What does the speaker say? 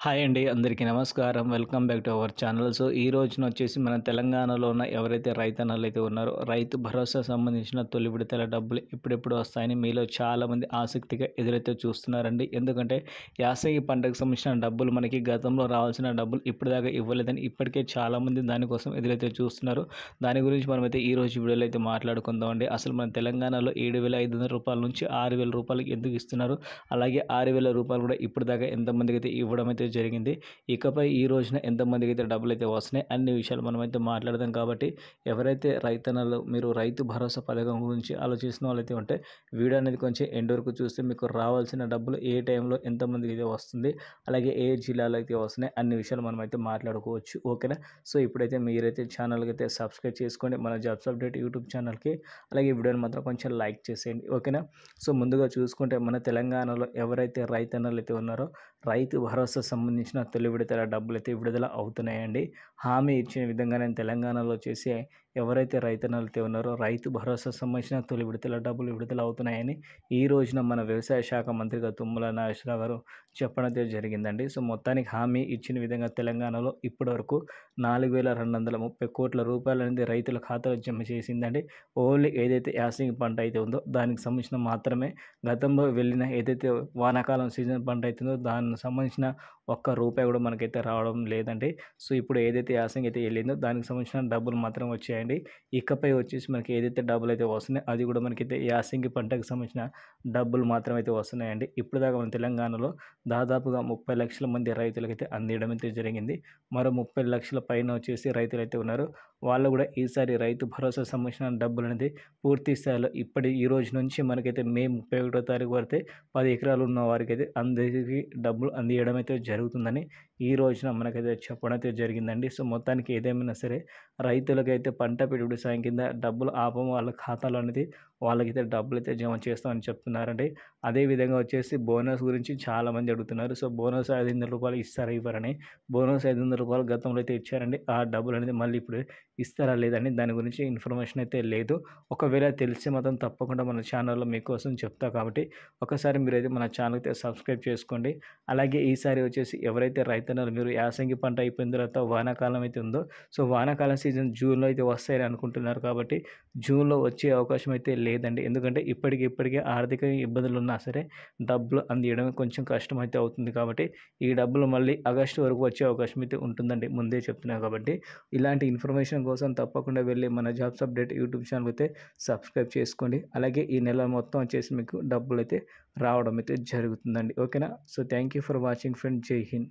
Hi అండి. అందరికీ నమస్కారం. Welcome back to our channel. So, ఈ రోజున వచ్చేసి మన తెలంగాణలో ఉన్న ఎవరైతే రైతన్నలైతే ఉన్నారో, రైతు భరోసా సంబంధించిన తొలి విడతల డబ్బులు ఎప్పుడెప్పుడు వస్తాయని మీలో చాలామంది ఆసక్తిగా ఎదురైతే చూస్తున్నారండి. ఎందుకంటే, యాసంగి పంటకు సంబంధించిన డబ్బులు మనకి గతంలో రావాల్సిన డబ్బులు ఇప్పటిదాకా ఇవ్వలేదని ఇప్పటికే చాలామంది దానికోసం ఎదురైతే చూస్తున్నారు. దాని గురించి మనమైతే ఈ రోజు వీడియోలో అయితే మాట్లాడుకుందామండి. అసలు మన తెలంగాణలో రూ. 7,500 నుంచి రూ. 6,000 ఎందుకు ఇస్తున్నారు? అలాగే రూ. 6,000 కూడా ఇప్పటిదాకా ఎంతమందికైతే ఇవ్వడం అయితే జరిగింది. ఇకపై ఈ రోజున ఎంతమందికైతే డబ్బులైతే వస్తున్నాయి అన్ని విషయాలు మనమైతే మాట్లాడదాం. కాబట్టి ఎవరైతే రైతన్నలు మీరు రైతు భరోసా పథకం గురించి ఆలోచిస్తున్న వాళ్ళైతే ఉంటే వీడియో అనేది కొంచెం ఎండ్ వరకు చూస్తే మీకు రావాల్సిన డబ్బులు ఏ టైంలో ఎంతమందికి అయితే వస్తుంది, అలాగే ఏ జిల్లాలో అయితే వస్తున్నాయి అన్ని విషయాలు మనమైతే మాట్లాడుకోవచ్చు. ఓకేనా? సో ఇప్పుడైతే మీరైతే ఛానల్కి అయితే సబ్స్క్రైబ్ చేసుకోండి, మన జాబ్స్ అప్డేట్ యూట్యూబ్ ఛానల్కి. అలాగే వీడియోని మాత్రం కొంచెం లైక్ చేసేయండి. ఓకేనా? సో ముందుగా చూసుకుంటే మన తెలంగాణలో ఎవరైతే రైతన్నలు అయితే ఉన్నారో రైతు భరోసా సంబంధించిన తొలి విడతల డబ్బులైతే విడుదల అవుతున్నాయండి. హామీ ఇచ్చిన విధంగానే తెలంగాణలో చేసే ఎవరైతే రైతన్నలైతే ఉన్నారో రైతు భరోసా సంబంధించిన తొలి విడతల డబ్బులు విడుదల అవుతున్నాయని ఈ రోజున మన వ్యవసాయ శాఖ మంత్రిగా తుమ్మల నాగేశ్వరరావు గారు చెప్పడం జరిగిందండి. సో మొత్తానికి హామీ ఇచ్చిన విధంగా తెలంగాణలో ఇప్పటివరకు 4,230 కోట్ల రూపాయలు అనేది రైతుల ఖాతాలో జమ చేసిందండి. ఓన్లీ ఏదైతే యాసంగి పంట అయితే ఉందో దానికి సంబంధించిన మాత్రమే. గతంలో వెళ్ళిన ఏదైతే వానాకాలం సీజన్ పంట అవుతుందో దానికి సంబంధించిన ఒక్క రూపాయి కూడా మనకైతే రావడం లేదండి. సో ఇప్పుడు ఏదైతే యాసంగి అయితే వెళ్ళిందో దానికి సంబంధించిన డబ్బులు మాత్రం వచ్చాయండి. ఇకపై వచ్చేసి మనకి ఏదైతే డబ్బులు అయితే వస్తున్నాయో అది కూడా మనకైతే యాసంగి పంటకు సంబంధించిన డబ్బులు మాత్రం అయితే వస్తున్నాయండి. ఇప్పుడు దాకా మన తెలంగాణలో దాదాపుగా 30 లక్షల మంది రైతులకైతే అందియడం అయితే జరిగింది. మరో 30 లక్షల పైన వచ్చేసి రైతులు అయితే ఉన్నారు. వాళ్ళు కూడా ఈసారి రైతు భరోసా సంబంధించిన డబ్బులు అనేది పూర్తి స్థాయిలో ఈ రోజు నుంచి మనకైతే మే 31వ తారీఖు వరకు 10 ఎకరాలు ఉన్న వారికైతే అందరికీ డబ్బులు అందియడం అయితే జరుగుతుందని ఈ రోజున మనకైతే చెప్పడం అయితే జరిగిందండి. సో మొత్తానికి ఏదేమైనా సరే రైతులకైతే పంట పెట్టుబడి సాయం కింద డబ్బులు ఆపము, వాళ్ళ ఖాతాలో అనేది వాళ్ళకైతే డబ్బులైతే జమ చేస్తామని చెప్తున్నారండి. అదేవిధంగా వచ్చేసి బోనస్ గురించి చాలామంది అడుగుతున్నారు. సో బోనస్ రూ. 500 ఇస్తారా ఇవ్వరని. బోనస్ రూ. 500 గతంలో అయితే ఇచ్చారండి. ఆ డబ్బులు అనేది మళ్ళీ ఇప్పుడు ఇస్తారా లేదని దాని గురించి ఇన్ఫర్మేషన్ అయితే లేదు. ఒకవేళ తెలిస్తే మాత్రం తప్పకుండా మన ఛానల్లో మీకోసం చెప్తా. కాబట్టి ఒకసారి మీరైతే మన ఛానల్ అయితే సబ్స్క్రైబ్ చేసుకోండి. అలాగే ఈసారి వచ్చేసి ఎవరైతే రైతన్నలు మీరు యాసంగి పంట అయిపోయిన తర్వాత వానాకాలం అయితే ఉందో, సో వానాకాలం సీజన్ జూన్లో అయితే వస్తాయని అనుకుంటున్నారు. కాబట్టి జూన్లో వచ్చే అవకాశం అయితే లేదండి. ఎందుకంటే ఇప్పటికే ఆర్థిక ఇబ్బందులు ఉన్నా సరే డబ్బులు అందియడం కొంచెం కష్టమైతే అవుతుంది. కాబట్టి ఈ డబ్బులు మళ్ళీ ఆగస్టు వరకు వచ్చే అవకాశం అయితే ఉంటుందండి, ముందే చెప్తున్నాను. కాబట్టి ఇలాంటి ఇన్ఫర్మేషన్ కోసం తప్పకుండా వెళ్ళి మన జాబ్స్ అప్డేట్ యూట్యూబ్ ఛానల్ అయితే సబ్స్క్రైబ్ చేసుకోండి. అలాగే ఈ నెల మొత్తం వచ్చేసి మీకు డబ్బులు అయితే రావడం అయితే జరుగుతుందండి. ఓకేనా? So thank you for watching friend. జై హింద్.